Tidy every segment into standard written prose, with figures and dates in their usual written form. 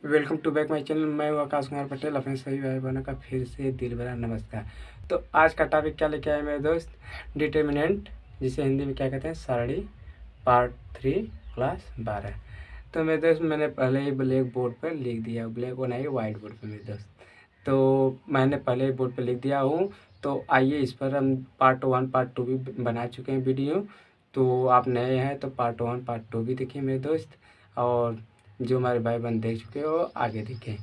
Welcome to back my channel. मैं हूं आकाश कुमार पटेल। अपने सभी भाई बहनों का फिर से दिल भरा नमस्कार। तो आज का टॉपिक क्या लेके आए मेरे दोस्त? डिटर्मिनेंट, जिसे हिंदी में क्या कहते हैं, सारणी, पार्ट 3, क्लास 12। तो मेरे दोस्त मैंने पहले ही ब्लैक बोर्ड पर लिख दिया, ब्लैक और नहीं वाइट बोर्ड पर मेरे दोस्त। तो मैंने पहले ही बोर्ड पर लिख दिया हूँ। तो आइए इस पर हम पार्ट 1 पार्ट 2 भी बना चुके हैं वीडियो। तो आप नए हैं तो पार्ट 1 पार्ट 2 भी देखिए मेरे दोस्त, और जो हमारे भाई बहन देख चुके हो आगे देखें।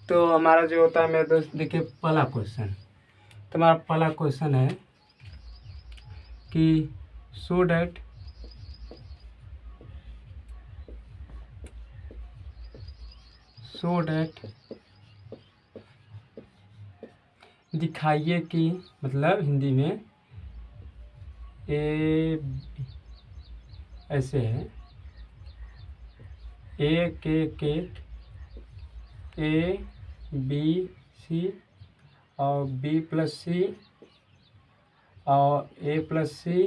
तो हमारा जो होता है मेरे दोस्त, देखिए पहला क्वेश्चन। तो हमारा पहला क्वेश्चन है कि सो डैट दिखाइए कि, मतलब हिंदी में ए ऐसे है, ए के केक, ए बी सी और बी प्लस सी और ए plus C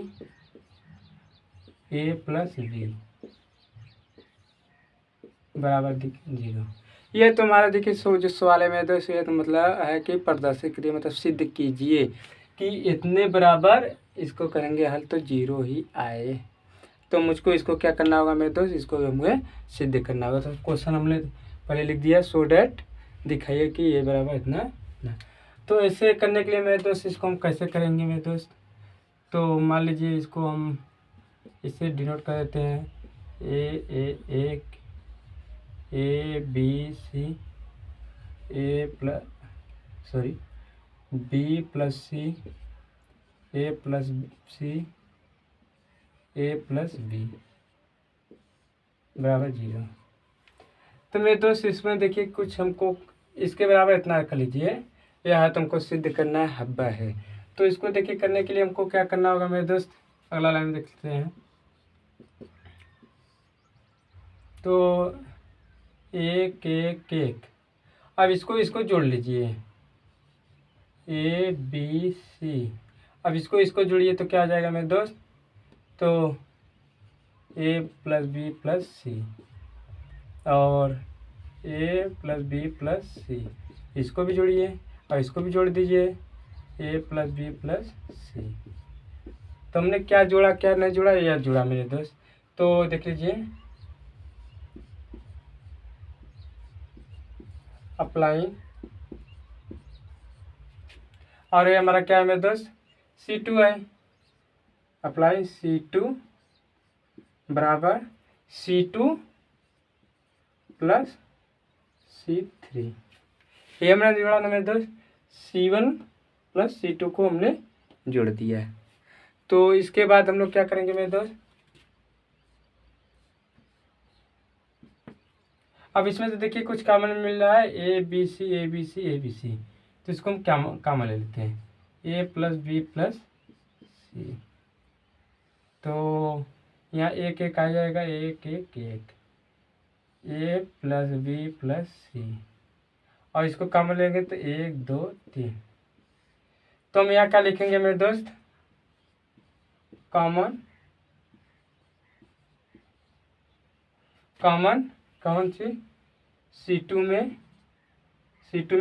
A plus B बराबर 0। ये तो हमारा देखिए जो सवाल है मेरे दोस्त, ये तो मतलब है कि प्रदर्शित करिए, मतलब सिद्ध कीजिए कि इतने बराबर इसको करेंगे हल तो 0 ही आए। तो मुझको इसको क्या करना होगा मेरे दोस्त, इसको हमें सिद्ध करना होगा। तो क्वेश्चन हमने पहले लिख दिया, सो डैट दिखाइए कि ये बराबर इतना ना। तो ऐसे करने के लिए मेरे दोस्त इसको हम कैसे करेंगे मेरे दोस्त? तो मान लीजिए इसको हम इसे डिनोट कर देते हैं, एक A B C B plus C A plus C A plus B बराबर 0। तो मेरे दोस्त इसमें देखिए कुछ हमको इसके बराबर इतना रख लीजिए, यह तुमको सिद्ध करना है हब्बा है। तो इसको देखिए करने के लिए हमको क्या करना होगा मेरे दोस्त, अगला लाइन देख लेते हैं। तो एक अब इसको जोड़ लीजिए, ए बी सी। अब इसको जोड़िए तो क्या आ जाएगा मेरे दोस्त? तो ए प्लस बी प्लस सी और ए प्लस बी प्लस सी, इसको भी जोड़िए और इसको भी जोड़ दीजिए, ए प्लस बी प्लस सी। तो हमने क्या जोड़ा क्या नहीं जोड़ा, यह जोड़ा मेरे दोस्त। तो देख लीजिए, अप्लाई, और ये हमारा क्या है मेरे दोस्त, C2 है। अप्लाई C2 बराबर C2 प्लस C3। ये हमने जोड़ा ना मेरे दोस्त, C1 प्लस C2 को हमने जोड़ दिया है। तो इसके बाद हम लोग क्या करेंगे मेरे दोस्त, अब इसमें से देखिए कुछ कॉमन मिल रहा है, A B C A B C A B C. तो इसको हम कॉमन ले लेते हैं, A plus B plus C. तो यहाँ एक एक आ जाएगा, एक A plus B plus C, और इसको कॉमन लेंगे तो 1 2 3। तो हम यहाँ क्या लिखेंगे मेरे दोस्त, कॉमन कॉमन सी C2 में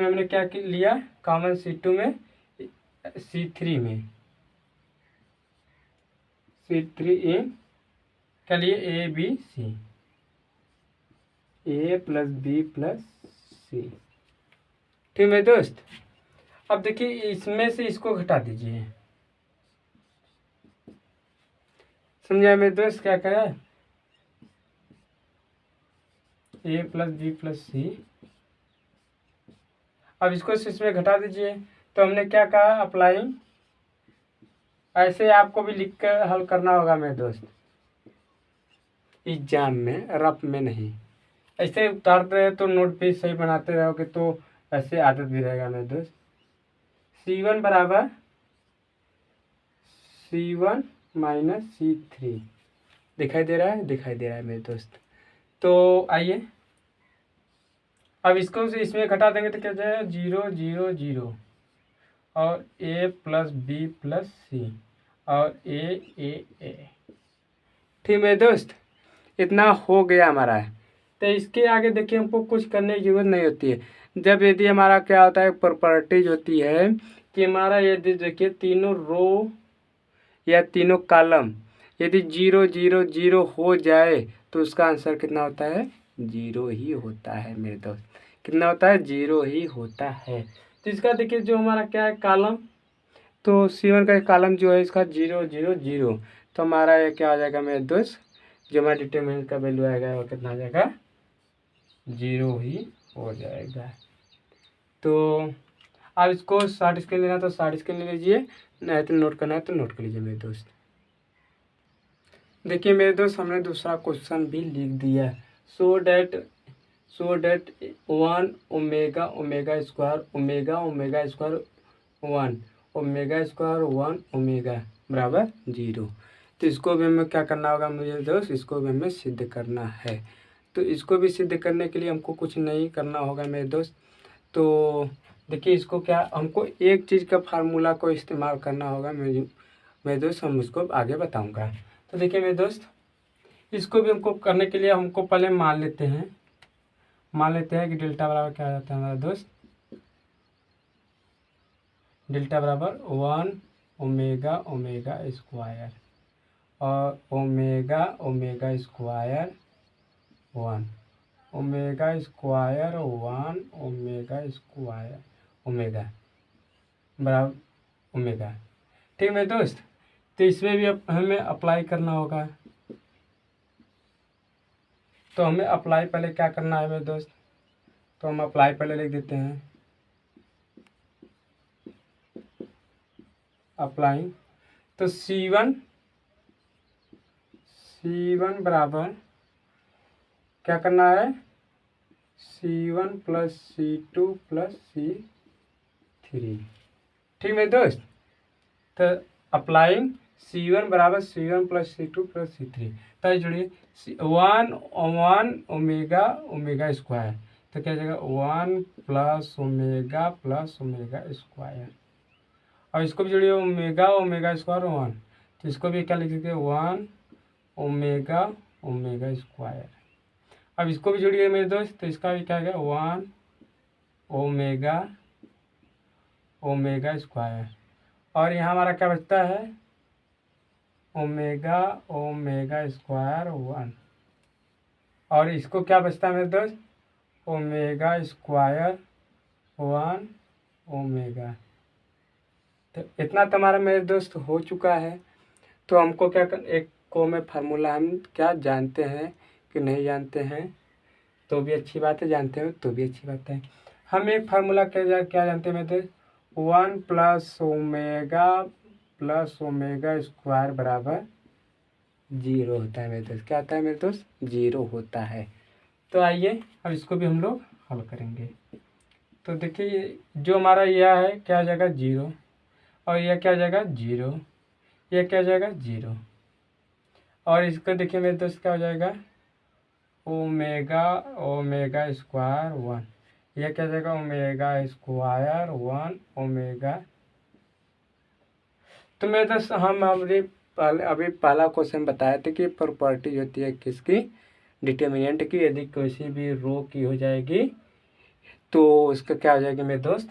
हमने क्या लिया, कॉमन C2 में C3 में C3 इन क्या लिए, A B C, A plus B plus C. ठीक है दोस्त। अब देखिए इसमें से इसको घटा दीजिए, समझा मेरे दोस्त क्या करें, ए प्लस बी प्लस सी। अब इसको इसमें घटा दीजिए। तो हमने क्या कहा, अप्लाई। ऐसे आपको भी लिख कर हल करना होगा मेरे दोस्त, एग्जाम में, रफ में नहीं। ऐसे उतारते रहे तो नोट पे सही बनाते रहोगे तो ऐसे आदत भी रहेगा मेरे दोस्त। C1 बराबर C1 माइनस C3 दिखाई दे रहा है, दिखाई दे रहा है मेरे दोस्त। तो आइए अब इसको से इसमें घटा देंगे तो क्या जाएगा, 0 0 0 और ए प्लस बी प्लस सी और ए। ठीक मेरे दोस्त, इतना हो गया हमारा। तो इसके आगे देखिए हमको कुछ करने की जरूरत नहीं होती है। जब यदि हमारा क्या होता है, प्रॉपर्टीज होती है कि हमारा यदि देखिए तीनों रो या तीनों कॉलम यदि 0 0 0 हो जाए तो उसका आंसर कितना होता है, 0 ही होता है मेरे दोस्त। कितना होता है, 0 ही होता है। तो इसका देखिए जो हमारा क्या है कॉलम, तो C1 का कॉलम जो है इसका 0 0 0, तो हमारा ये क्या आ जाएगा मेरे दोस्त, जो हमारा डिटरमिनेंट का वैल्यू आएगा वो कितना आ जाएगा, 0 ही हो जाएगा। तो आप इसको शॉर्ट स्क्रीन लेना तो शॉर्ट स्क्रीन ले लीजिए, नहीं तो नोट करना है तो नोट कर लीजिए मेरे दोस्त। देखिए मेरे दोस्त हमने दूसरा क्वेश्चन भी लिख दिया। So that 1 omega omega square omega omega square 1 omega square 1 omega बराबर 0। तो इसको भी हमें क्या करना होगा मुझे दोस्त, इसको भी हमें सिद्ध करना है। तो इसको भी सिद्ध करने के लिए हमको कुछ नहीं करना होगा मेरे दोस्त। तो देखिए इसको क्या, हमको एक चीज़ का फार्मूला को इस्तेमाल करना होगा मेरे दोस्त, हम उसको आगे बताऊंगा। तो देखिए मेरे दोस्त, इसको भी हमको करने के लिए हमको पहले मान लेते हैं कि डेल्टा बराबर क्या आ जाता है हमारा दोस्त, डेल्टा बराबर 1 ओमेगा ओमेगा स्क्वायर और omega omega square 1 omega square 1 omega square omega बराबर ओमेगा। ठीक है मेरे दोस्त, तो इसमें भी हमें अप्लाई करना होगा। तो हमें अप्लाई पहले क्या करना है मेरे दोस्त, तो हम अप्लाई पहले लिख देते हैं, अप्लाई। तो C1 बराबर क्या करना है, C1 plus C2 plus C3। ठीक है दोस्त, तो अप्लाइंग C1 बराबर C1 plus C2 plus C3। तो जुड़िए 1 ओमेगा ओमेगा स्क्वायर, तो क्या जाएगा 1 प्लस ओमेगा स्क्वायर। और इसको भी जोड़िए ओमेगा ओमेगा स्क्वायर 1, तो इसको भी क्या लिख सकते हैं 1 ओमेगा ओमेगा स्क्वायर। अब इसको भी जोड़िए मेरे दोस्त, तो इसका भी क्या है 1 ओमेगा ओमेगा स्क्वायर। और यहाँ हमारा क्या बचता है, ओमेगा ओमेगा स्क्वायर 1। और इसको क्या बचता है मेरे दोस्त, ओमेगा स्क्वायर 1 ओमेगा। तो इतना तो हमारा मेरे दोस्त हो चुका है। तो हमको क्या कर, एक को में फार्मूला हम क्या जानते हैं कि नहीं जानते हैं तो भी अच्छी बात है, जानते हो तो भी अच्छी बात है। हम एक फार्मूला क्या जानते हैं मेरे दोस्त, 1 प्लस ओमेगा स्क्वायर बराबर 0 होता है मेरे दोस्त। क्या होता है मेरे दोस्त, 0 होता है। तो आइए अब इसको भी हम लोग हल करेंगे। तो देखिए जो हमारा यह है क्या हो जाएगा 0, और यह क्या हो जाएगा 0, यह क्या हो जाएगा 0। और इसको देखिए मेरे दोस्त क्या हो जाएगा, ओमेगा ओमेगा स्क्वायर 1, यह क्या हो जाएगा ओमेगा स्क्वायर 1 ओमेगा। तो मेरे दोस्त हम अभी पहला क्वेश्चन बताए थे कि प्रॉपर्टी होती है किसकी, डिटर्मिनेंट की। यदि किसी भी रो की हो जाएगी तो उसका क्या हो जाएगा मेरे दोस्त,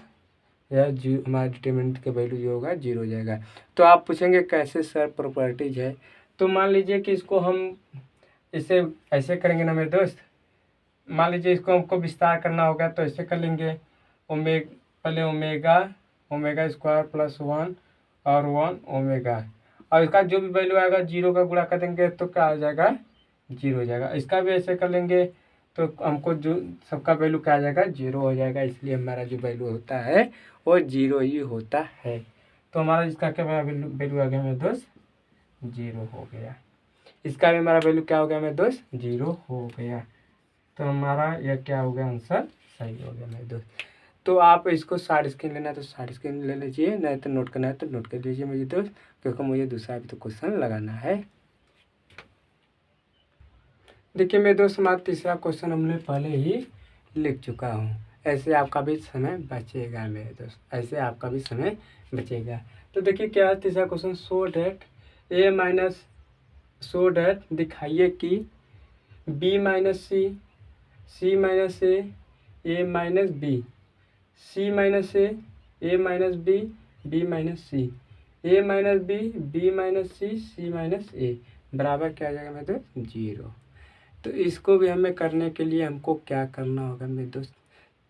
यह हमारा डिटर्मिनेंट का वैल्यू जो होगा 0 हो जाएगा। तो आप पूछेंगे कैसे सर प्रॉपर्टीज है, तो मान लीजिए कि इसको हम इसे ऐसे करेंगे ना मेरे दोस्त, मान लीजिए इसको हमको विस्तार करना होगा तो ऐसे कर लेंगे, पहले ओमेगा ओमेगा स्क्वायर प्लस 1 और 1 ओमेगा, और इसका जो भी वैल्यू आएगा 0 का गुणा कर देंगे तो क्या आ जाएगा 0 हो जाएगा। इसका भी ऐसे कर लेंगे तो हमको जो सबका वैल्यू क्या आ जाएगा 0 हो जाएगा, इसलिए हमारा जो वैल्यू होता है वो 0 ही होता है। तो हमारा इसका क्या वैल्यू आ गया मेरे दोस्त, 0 हो गया। इसका भी हमारा वैल्यू क्या हो गया मेरे दोस्त, 0 हो गया। तो हमारा यह क्या हो गया, आंसर सही हो गया मेरे दोस्त। तो आप इसको शॉर्ट स्क्रीन लेना है तो शॉर्ट स्क्रीन ले लीजिए, नहीं तो नोट करना है तो नोट कर लीजिए मुझे दोस्त, क्योंकि मुझे दूसरा भी तो क्वेश्चन लगाना है। देखिए मेरे दोस्त हमारा तीसरा क्वेश्चन हमने पहले ही लिख चुका हूँ। ऐसे आपका भी समय बचेगा मेरे दोस्त, ऐसे आपका भी समय बचेगा। तो देखिए क्या है तीसरा क्वेश्चन, सो डैट दिखाइए कि B - C सी माइनस ए माइनस बी, सी माइनस ए माइनस बी माइनस सी, ए minus B minus C minus ए बराबर क्या आ जाएगा मेरे दोस्त 0। तो इसको भी हमें करने के लिए हमको क्या करना होगा मेरे दोस्त,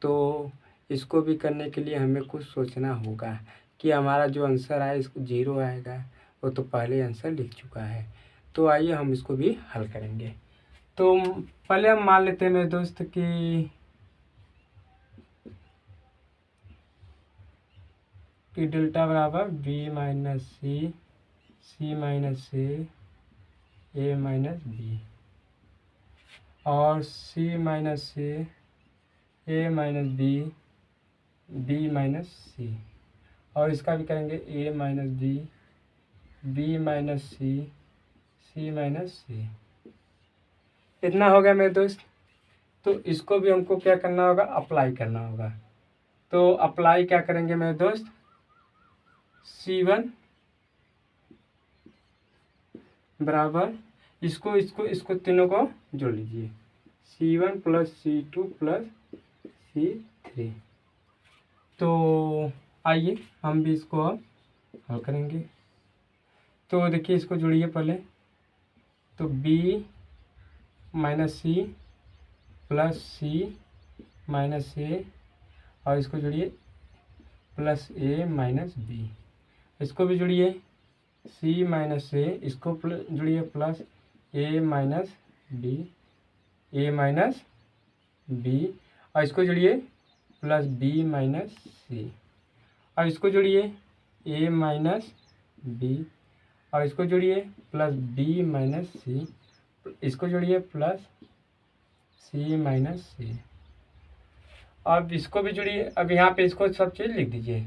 तो इसको भी करने के लिए हमें कुछ सोचना होगा कि हमारा जो आंसर आए इसको 0 आएगा, वो तो पहले आंसर लिख चुका है। तो आइए हम इसको भी हल करेंगे। तो पहले हम मान लेते हैं मेरे दोस्त कि डेल्टा बराबर बी माइनस सी माइनस ए माइनस बी, और सी माइनस ए माइनस बी माइनस सी, और इसका भी करेंगे ए minus B minus C minus सी। इतना हो गया मेरे दोस्त। तो इसको भी हमको क्या करना होगा, अप्लाई करना होगा। तो अप्लाई क्या करेंगे मेरे दोस्त, C1 बराबर इसको तीनों को जोड़ लीजिए, C1 plus C2 plus C3। तो आइए हम भी इसको अब हल करेंगे। तो देखिए इसको जोड़िए पहले, तो B माइनस सी प्लस सी माइनस ए, और इसको जोड़िए प्लस ए माइनस बी, इसको भी जोड़िए सी माइनस ए, इसको जोड़िए प्लस ए माइनस बी, और इसको जोड़िए प्लस बी माइनस सी, और इसको जोड़िए ए माइनस बी, और इसको जोड़िए प्लस बी माइनस सी, इसको जोड़िए प्लस सी माइनस सी। अब इसको भी जोड़िए, अब यहाँ पे इसको सब चीज़ लिख दीजिए,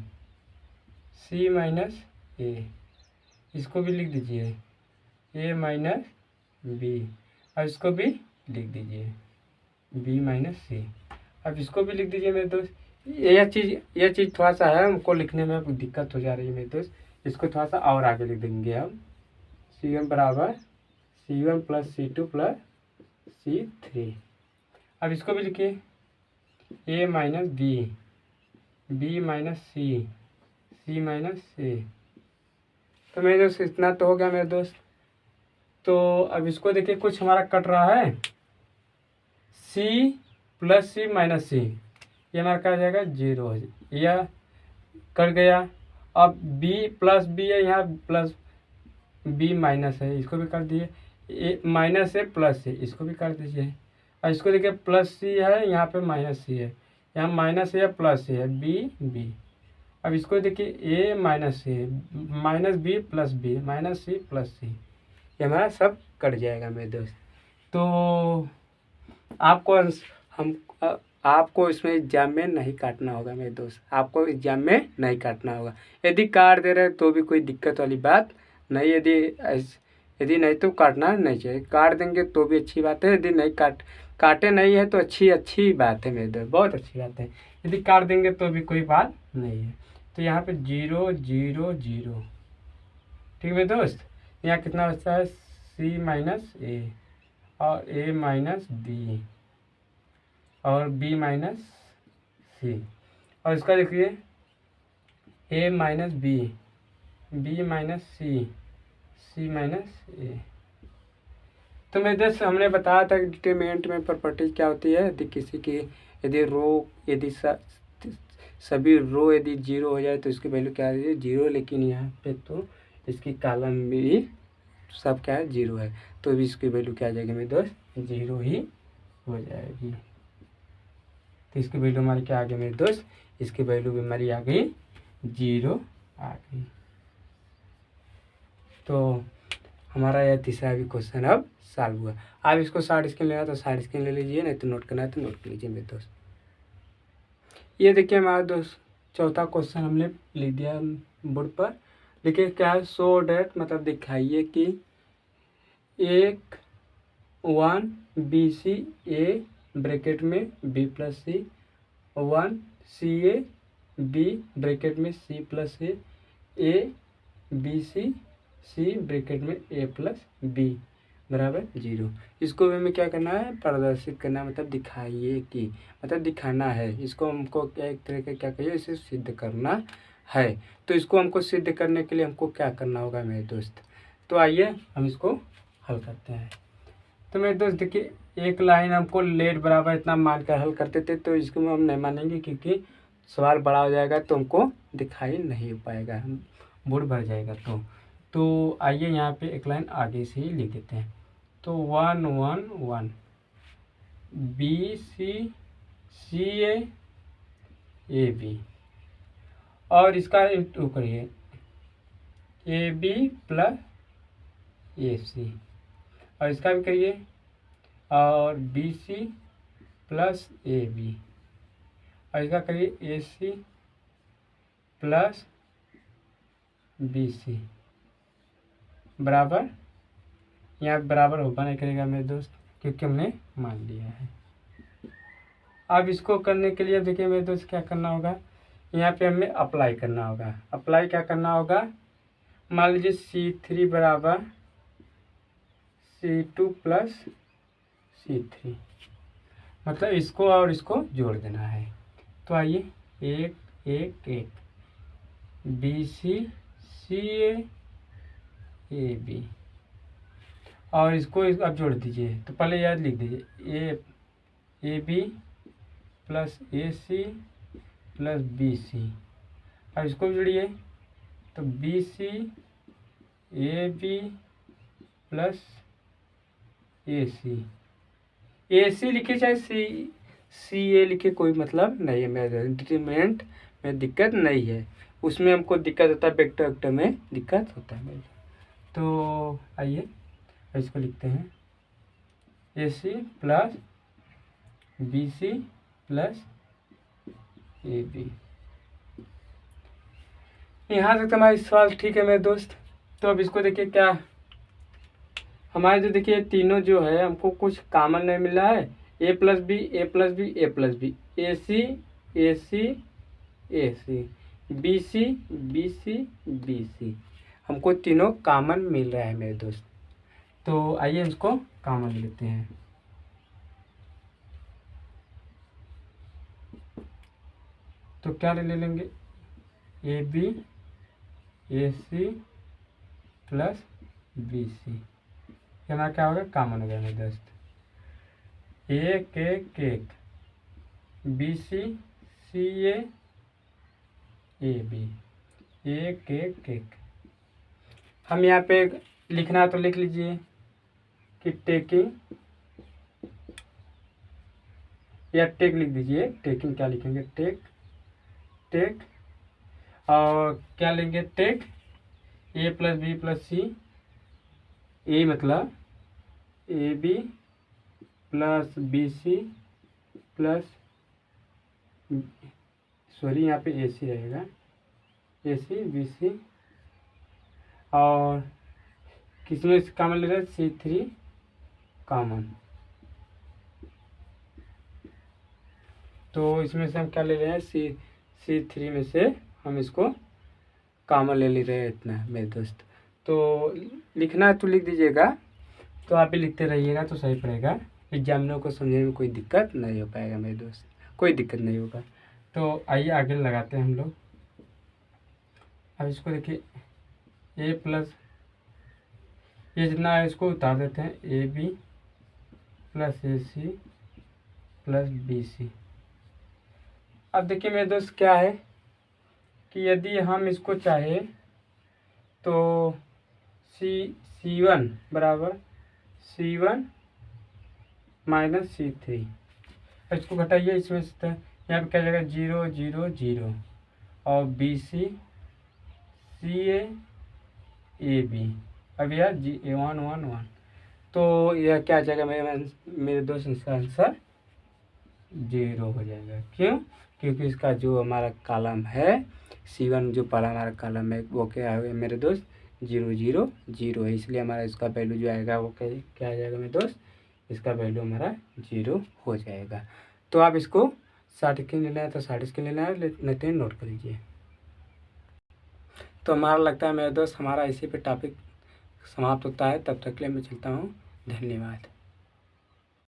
सी माइनस ए, इसको भी लिख दीजिए ए माइनस बी, और इसको भी लिख दीजिए बी माइनस सी। अब इसको भी लिख दीजिए मेरे दोस्त। यह चीज़ थोड़ा सा है, हमको लिखने में दिक्कत हो जा रही है मेरे दोस्त, इसको थोड़ा सा और आगे लिख देंगे हम। C1 बराबर C1 plus C2 plus C3। अब इसको भी लिखिए ए minus B minus C minus ए। तो मेरे दोस्त इतना तो हो गया मेरे दोस्त। तो अब इसको देखिए कुछ हमारा कट रहा है, C प्लस सी माइनस सी, ये हमारा क्या हो जाएगा 0, यह कट गया। अब B प्लस बी है, यहाँ प्लस बी माइनस है, इसको भी कर दिए, ए माइनस है प्लस है, इसको भी कर दीजिए। और इसको देखिए प्लस सी है, यहाँ पे माइनस सी है, यहाँ माइनस है प्लस है बी। अब इसको देखिए A minus C minus B plus B minus C plus C, ये हमारा सब कट जाएगा मेरे दोस्त। तो आपको इसमें एग्जाम में नहीं काटना होगा मेरे दोस्त, आपको एग्जाम में नहीं काटना होगा। यदि काट दे रहे तो भी कोई दिक्कत वाली बात नहीं, यदि नहीं तो काटना नहीं चाहिए, काट देंगे तो भी अच्छी बात है, यदि नहीं काटे नहीं है तो अच्छी बात है मेरे दोस्त, बहुत अच्छी बात है। यदि काट देंगे तो भी कोई बात नहीं है। तो यहाँ पे 0 0 0, ठीक है मेरे दोस्त। यहाँ कितना बचता है, C माइनस ए, और ए माइनस बी, और बी माइनस सी, और इसका देखिए A minus B minus C minus ए। तो मेरे दोस्त हमने बताया था कि डिटरमिनेंट में प्रॉपर्टीज क्या होती है, यदि सभी रो यदि 0 हो जाए तो इसकी वैल्यू क्या है 0, लेकिन यहाँ पे तो इसकी कॉलम भी सब क्या है 0 है, तो भी इसकी वैल्यू क्या आ जाएगी मेरे दोस्त 0 ही हो जाएगी। तो इसकी वैल्यू हमारी क्या आ गई मेरे दोस्त, इसकी वैल्यू भी हमारी आ गई 0 आ गई। तो हमारा यह तीसरा भी क्वेश्चन अब सॉल्व हुआ। आप इसको शार्ट स्क्रीन लेना तो शार्ट स्क्रीन ले लीजिए, नहीं तो नोट करना है तो नोट कर लीजिए मेरे दोस्त। ये देखिए हमारा दोस्त चौथा क्वेश्चन हमने लिख दिया बोर्ड पर। देखिए क्या है, शो डेट मतलब दिखाइए कि एक 1 BC A ब्रैकेट में B प्लस सी, 1 CA B ब्रैकेट में C plus A BC C bracket में A प्लस B, बराबर 0। इसको भी हमें क्या करना है, प्रदर्शित करना है, मतलब दिखाइए कि, मतलब दिखाना है इसको हमको, क्या एक तरह का क्या कहिए, इसे सिद्ध करना है। तो इसको हमको सिद्ध करने के लिए हमको क्या करना होगा मेरे दोस्त। तो आइए हम इसको हल करते हैं। तो मेरे दोस्त देखिए, एक लाइन हमको लेट बराबर इतना मान कर हल करते थे, तो इसको हम नहीं मानेंगे क्योंकि सवाल बड़ा हो जाएगा तो हमको दिखाई नहीं हो पाएगा, हम बोर्ड भर जाएगा। तो आइए यहाँ पे एक लाइन आगे से ही लिख देते हैं। तो 1 1 1 बी सी ए बी, और इसका इंटू करिए ए बी प्लस ए सी, और इसका भी करिए, और B C plus A B, और इसका करिए ए सी प्लस बी सी, बराबर, यहाँ बराबर होगा नहीं करेगा मेरे दोस्त, क्योंकि हमने मान लिया है। अब इसको करने के लिए देखिए मेरे दोस्त क्या करना होगा, यहाँ पे हमें अप्लाई करना होगा। अप्लाई क्या करना होगा, मान लीजिए C3 बराबर C2 प्लस C3, मतलब इसको और इसको जोड़ देना है। तो आइए, एक एक एक बी सी ए बी, और इसको अब जोड़ दीजिए। तो पहले याद लिख दीजिए, A B plus A C plus B C, अब इसको जोड़िए, तो B C A B plus A C लिखे चाहे सी ए लिखे, कोई मतलब नहीं है मेरे डिटरमिनेंट में दिक्कत नहीं है, उसमें हमको दिक्कत होता है, वेक्टर वेक्टर में दिक्कत होता है मेरे। तो आइए इसको लिखते हैं, A C plus B C plus A B. यहाँ तक हमारा सवाल ठीक है मेरे दोस्त। तो अब इसको देखिए, क्या हमारे जो देखिए तीनों जो है हमको कुछ कॉमन नहीं मिल रहा है, A plus B A plus B A plus B, A C A C A C, B C B C B C, हमको तीनों कॉमन मिल रहा है मेरे दोस्त। तो आइए इसको कॉमन लेते हैं। तो क्या ले लेंगे, A B A C plus B C, हमारा क्या होगा, कॉमन हो गया मेरे दोस्त। एक एक एक बी सी ए बी, एक एक एक। हम यहाँ पे लिखना तो लिख लीजिए कि टेकिंग, या टेक लिख दीजिए, टेकिंग क्या लिखेंगे, टेक, और क्या लेंगे, take A plus B plus C, A मतलब A B plus B C plus, sorry यहाँ पे ए सी रहेगा, ए सी बी सी, और किसमें कॉमन ले रहे हैं, C3 कॉमन। तो इसमें से हम क्या ले रहे हैं, C3 में से हम इसको कॉमन ले रहे हैं इतना मेरे दोस्त। तो लिखना है तो लिख दीजिएगा, तो आप भी लिखते रहिएगा तो सही पड़ेगा, एग्जामिनर को समझने में कोई दिक्कत नहीं हो पाएगा मेरे दोस्त, कोई दिक्कत नहीं होगा। तो आइए आगे लगाते हैं हम लोग। अब इसको देखिए, ए प्लस, ये जितना है इसको उतार देते हैं, A B plus A C plus B C. अब देखिए मेरे दोस्त क्या है कि यदि हम इसको चाहे तो C1 बराबर C1 माइनस C3, इसको घटाइए, इसमें से यहाँ पे क्या जाएगा, 0 0 0, और बी सी ए बी, अब यह 1 1 1, तो यह क्या जाएगा मेरे दोस्त, इसका आंसर 0 हो जाएगा। क्यों, क्योंकि इसका जो हमारा कॉलम है C1, जो पहला हमारा कॉलम है वो क्या है मेरे दोस्त, 0 0 0 है, इसलिए हमारा इसका वैल्यू जो आएगा वो क्या आ जाएगा मेरे दोस्त, इसका वैल्यू हमारा 0 हो जाएगा। तो आप इसको 60 स्क्रीन लेना है तो 60 स्क्रीन लेना है, नहीं तो नोट कर लीजिए। तो हमारा लगता है मेरे दोस्त हमारा इसी पे टॉपिक समाप्त होता है, तब तक के लिए मैं चलता हूँ। धन्यवाद।